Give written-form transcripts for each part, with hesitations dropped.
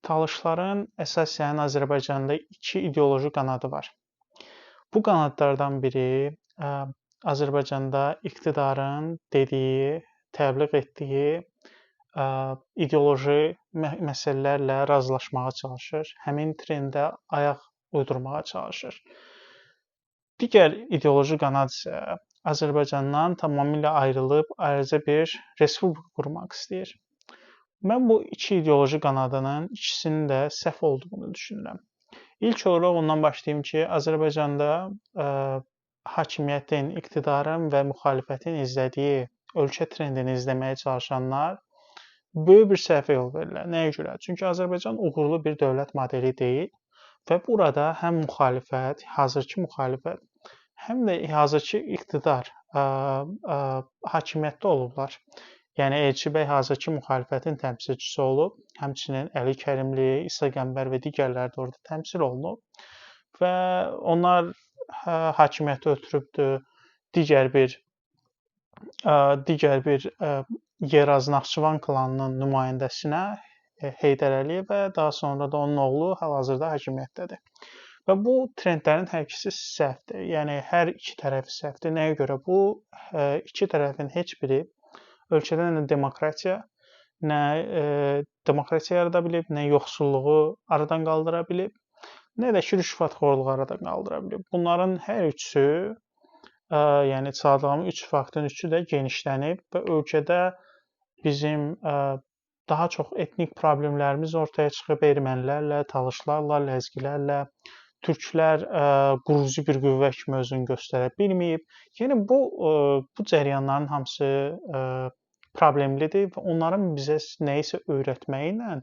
Talışların əsasən Azərbaycanda iki ideoloji qanadı var. Bu qanadlardan biri Azərbaycanda iqtidarın dediyi, təbliğ etdiyi ideoloji məsələlərlə razılaşmağa çalışır. Həmin trendə ayaq uydurmağa çalışır. Digər ideoloji qanad isə Azərbaycandan tamamilə ayrılıb ayrıca bir respublika qurmaq istəyir. Mən bu iki ideoloji qanadının ikisinin də səhv olduğunu düşünürəm. İlk olaraq ondan başlayım ki, Azərbaycanda hakimiyyətin, iqtidarın və müxalifətin izlədiyi ölkə trendini izləməyə çalışanlar böyük bir səhvə yol verirlər. Nəyə görə? Çünki Azərbaycan uğurlu bir dövlət modeli deyil və burada həm müxalifət, hazırki müxalifət, həm də hazırki iqtidar hakimiyyətdə olublar. Yəni Elçi bəy hazırki müxalifətin təmsilçisi olub, həmçinin Əli Kərimli, İsa Qəmbər və digərləri də orada təmsil olunub və onlar hakimiyyəti ötürübdür. Digər bir Yeraz Naxçıvan klanının nümayəndəsinə Heydər Əliyev və daha sonra da onun oğlu hal-hazırda hakimiyyətdədir. Və bu trendlərin hər ikisi səhvdir. Yəni hər iki tərəfi səhvdir. Nəyə görə? Bu iki tərəfin heç biri ölkədə nə demokratiya yarada bilib, nə yoxsulluğu aradan qaldıra bilib, nə də ki rüşvətxorluğu aradan qaldıra bilib. Bunların hər üçü, yəni sadalama üç faktın üçü də genişlənib və ölkədə bizim daha çox etnik problemlərimiz ortaya çıxıb ermənilərlə, talışlarla, ləzgilərlə, türklər qurucu bir qüvvə kimi özünü göstərə bilməyib. Yəni bu cərəyanların hamısı problemlidir və onların bizə nəyisə öyrətməyi ilə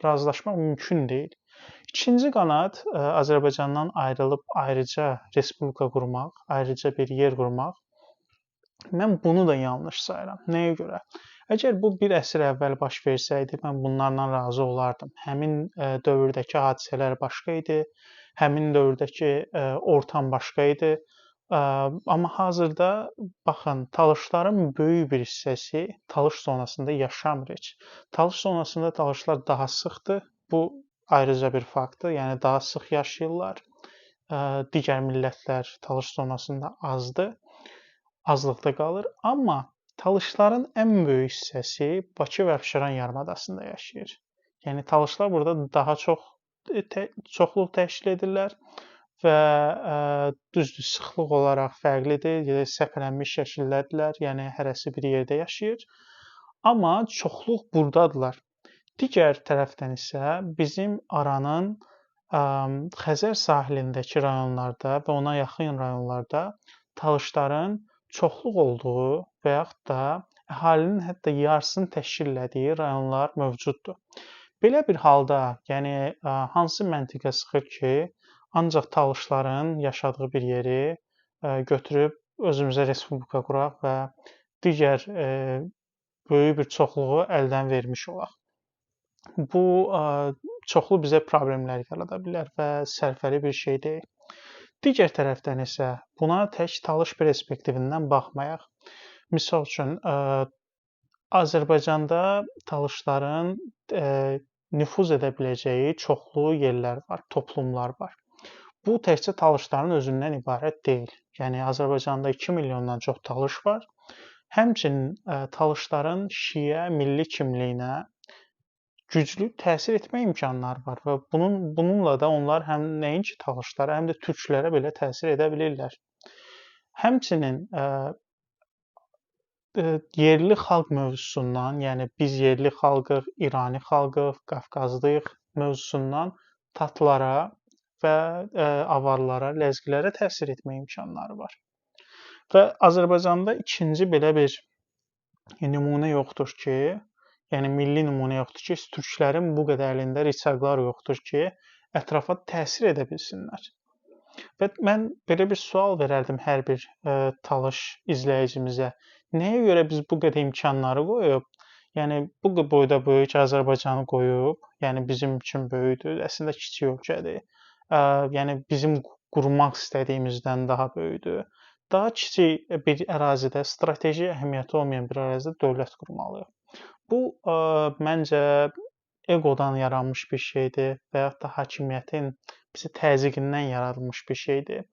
razılaşmaq mümkün deyil. İkinci qanad Azərbaycandan ayrılıb ayrıca respublika qurmaq, ayrıca bir yer qurmaq. Mən bunu da yanlış sayıram. Nəyə görə? Əgər bu bir əsr əvvəl baş versəydi, mən bunlarla razı olardım. Həmin dövrdəki hadisələr başqa idi, həmin dövrdəki ortam başqa idi. Amma hazırda baxın, talışların böyük bir hissəsi talış zonasında yaşamır heç. Talış zonasında talışlar daha sıxdır. Bu ayrıca bir faktdır. Yəni daha sıx yaşayırlar. Digər millətlər talış zonasında azdır. Azlıqda qalır. Amma talışların ən böyük hissəsi Bakı və Abşeron yarımadasında yaşayır. Yəni talışlar burada daha çoxluq təşkil edirlər və düzdür, sıxlıq olaraq fərqlidir, səpələnmiş şəkildədirlər, yəni hərəsi bir yerdə yaşayır. Amma çoxluq buradadılar. Digər tərəfdən isə bizim aranın Xəzər sahilindəki rayonlarda və ona yaxın rayonlarda talışların çoxluq olduğu və yaxud da əhalinin hətta yarısını təşkil etdiyi rayonlar mövcuddur. Belə bir halda, yəni hansı məntiqə sıxır ki, ancaq talışların yaşadığı bir yeri götürüb özümüzə respublika quraq və digər böyük bir çoxluğu əldən vermiş olaq. Bu çoxlu bizə problemlər yarada bilər və sərfəli bir şey deyil. Digər tərəfdən isə buna tək talış perspektivindən baxmayaq. Misal üçün, Azərbaycanda talışların nüfuz edə biləcəyi çoxlu yerlər var, toplumlar var. Bu təkcə talışların özündən ibarət deyil. Yəni Azərbaycanda 2 milyondan çox talış var. Həmçinin talışların şiə milli kimliyinə güclü təsir etmə imkanları var və bununla da onlar həm nəinki talışlara, həm də türklərə belə təsir edə bilirlər. Həmçinin yerli xalq mövzusundan, yəni biz yerli xalqıq, İrani xalqıq, Qafqazlıyıq mövzusundan tatlara və avarlara, ləzgilərə təsir etmə imkanları var. Və Azərbaycanda ikinci belə bir nümunə yoxdur ki, yəni milli nümunə yoxdur ki, türklərin bu qədər əlində rıçaqlar yoxdur ki, ətrafa təsir edə bilsinlər. Və mən belə bir sual verərdim hər bir talış izləyicimizə. Nəyə görə biz bu qədər imkanları qoyub, yəni bu boyda böyük Azərbaycanı qoyub, yəni bizim üçün böyükdür, əslində kiçik ölkədir. Yəni bizim qurmaq istədiyimizdən daha böyükdür. Daha kiçik bir ərazidə, strateji əhəmiyyəti olmayan bir ərazidə dövlət qurmalıyıq. Bu məncə egodan yaranmış bir şeydir və yaxud da hakimiyyətin bizi təzyiqindən yaradılmış bir şeydir.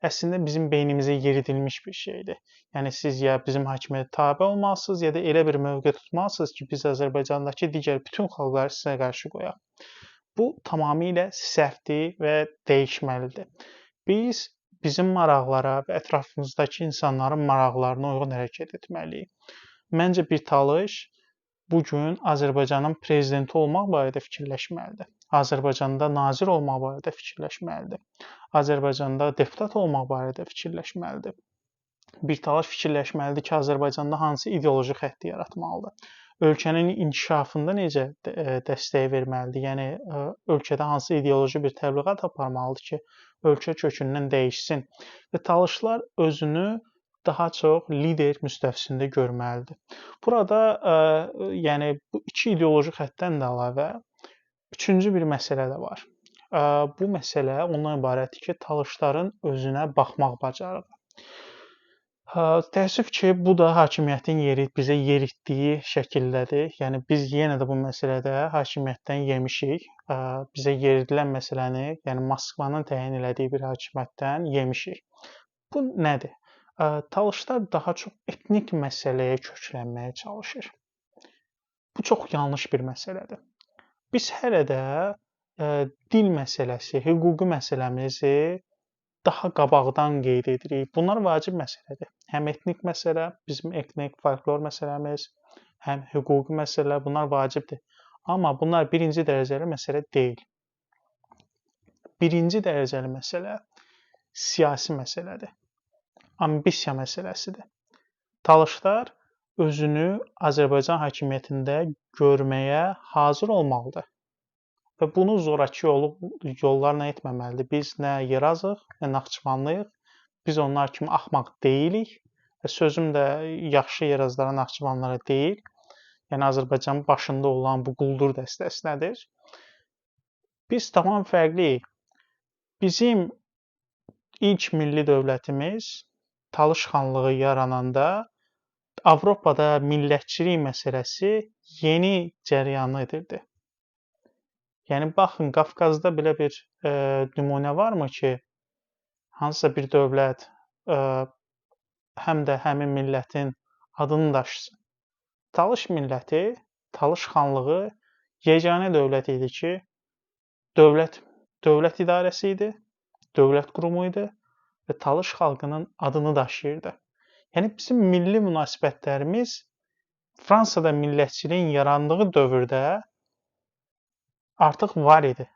Əslində bizim beynimizə yeridilmiş bir şeydir. Yəni siz ya bizim hakimiyyətə tabe olmalısınız, ya da elə bir mövqe tutmalısınız ki, biz Azərbaycandakı digər bütün xalqları sizə qarşı qoyaq. Bu tamamilə səhvdir və dəyişməlidir. Biz bizim maraqlara və ətrafımızdakı insanların maraqlarına uyğun hərəkət etməliyik. Məncə bir talış bu gün Azərbaycanın prezidenti olmaq barədə fikirləşməlidir. Azərbaycanda nazir olmaq barədə fikirləşməlidir. Azərbaycanda deputat olmaq barədə fikirləşməlidir. Bir talış fikirləşməlidir ki, Azərbaycanda hansı ideoloji xətti yaratmalıdır. Ölkənin inkişafında necə dəstək verməlidir? Yəni ölkədə hansı ideoloji bir təbliğat aparmalıdır ki, ölkə kökündən dəyişsin və talışlar özünü daha çox lider müstəvisində görməlidir. Burada yəni bu iki ideoloji xəttdən də əlavə üçüncü bir məsələ də var. Bu məsələ ondan ibarətdir ki, talışların özünə baxmaq bacarığı. Təəssüf ki, bu da hakimiyyətin bizə yeritdiyi şəkildədir. Yəni biz yenə də bu məsələdə hakimiyyətdən yemişik. Bizə yeridilən məsələni, yəni Moskvanın təyin elədiyi bir hakimiyyətdən yemişik. Bu nədir? Talışlar daha çox etnik məsələyə köklənməyə çalışır. Bu çox yanlış bir məsələdir. Biz hələ də dil məsələsi, hüquqi məsələmizi daha qabaqdan qeyd edirik. Bunlar vacib məsələdir. Həm etnik məsələ, bizim etnik folklor məsələmiz, həm hüquqi məsələ, bunlar vacibdir. Amma bunlar birinci dərəcəli məsələ deyil. Birinci dərəcəli məsələ siyasi məsələdir. Ambisiya məsələsidir. Talışlar özünü Azərbaycan hakimiyyətində görməyə hazır olmalıdır. Və bunu zorakı yollarla etməməlidir. Biz nə Yerazıq, nə Naxçıvanlıyıq. Biz onlar kimi axmaq deyilik. Və sözüm də yaxşı Yerazlara, Naxçıvanlara deyil. Yəni Azərbaycanın başında olan bu quldur dəstəsinədir. Biz tamam fərqliyik. Bizim ilk milli dövlətimiz Talış xanlığı yarananda Avropada millətçilik məsələsi yeni cərəyanı edirdi. Yəni baxın, Qafqazda belə bir nümunə varmı ki, hansısa bir dövlət həm də həmin millətin adını daşısın. Talış milləti, Talış xanlığı yeganə dövlət idi ki, dövlət idarəsi idi, dövlət qurumu idi və Talış xalqının adını daşıyırdı. Yəni bizim milli münasibətlərimiz Fransada millətçiliyin yarandığı dövrdə artıq var idi.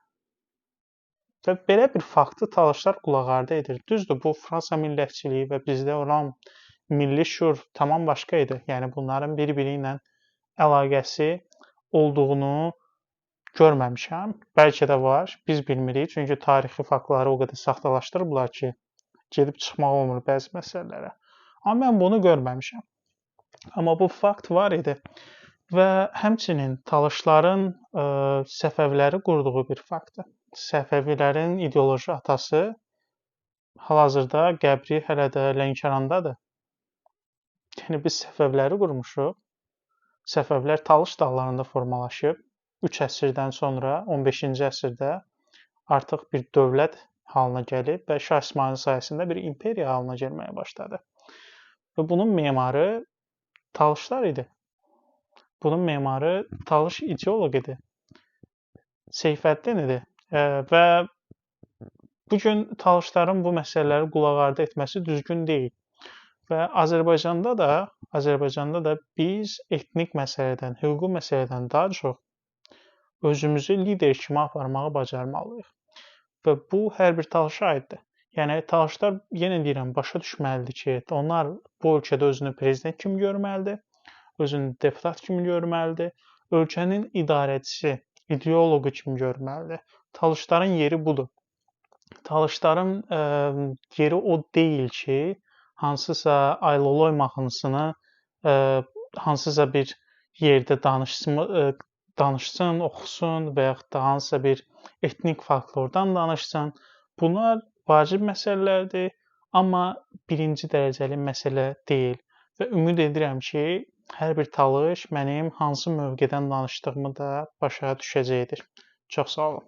Və belə bir faktı talışlar qulaqardı edir. Düzdür, bu Fransa millətçiliyi və bizdə olan milli şuur tamam başqa idi. Yəni bunların bir-biri ilə əlaqəsi olduğunu görməmişəm. Bəlkə də var, biz bilmirik. Çünki tarixi faktları o qədər saxtalaşdırıblar ki, gedib çıxmaq olmur bəzi məsələlərə. Amma mən bunu görməmişəm. Amma bu fakt var idi. Və həmçinin talışların Səfəviləri qurduğu bir faktdır. Səfəvilərin ideoloji atası hal-hazırda qəbri hələ də Lənkərandadır. Yəni biz Səfəviləri qurmuşuq. Səfəvilər Talış dağlarında formalaşıb. 3 əsrdən sonra 15-ci əsrdə artıq bir dövlət halına gəlib və Şah İsmayıl sayəsində bir imperiya halına gəlməyə başladı. Və bunun memarı Talışlar idi. Bunun memarı Talış ideoloq idi. Seyfəddin idi. Və bugün Talışların bu məsələləri qulaqardı etməsi düzgün deyil. Və Azərbaycanda da biz etnik məsələdən, hüquqi məsələdən daha çox özümüzü lider kimi aparmağı bacarmalıyıq. Və bu hər bir talışa aiddir. Yəni talışlar, yenə deyirəm, başa düşməlidir ki, onlar bu ölkədə özünü prezident kimi görməlidir, özünü deputat kimi görməlidir, ölkənin idarəçisi, ideoloqu kimi görməlidir. Talışların yeri budur. Talışların yeri o deyil ki, hansısa Ayloloy mahnısını hansısa bir yerdə danışsın, oxusun və yaxud da hansısa bir etnik folklordan danışsın. Bunlar vacib məsələlərdir, amma birinci dərəcəli məsələ deyil. Və ümid edirəm ki, hər bir talış mənim hansı mövqedən danışdığımı da başa düşəcəkdir. Çox sağ olun.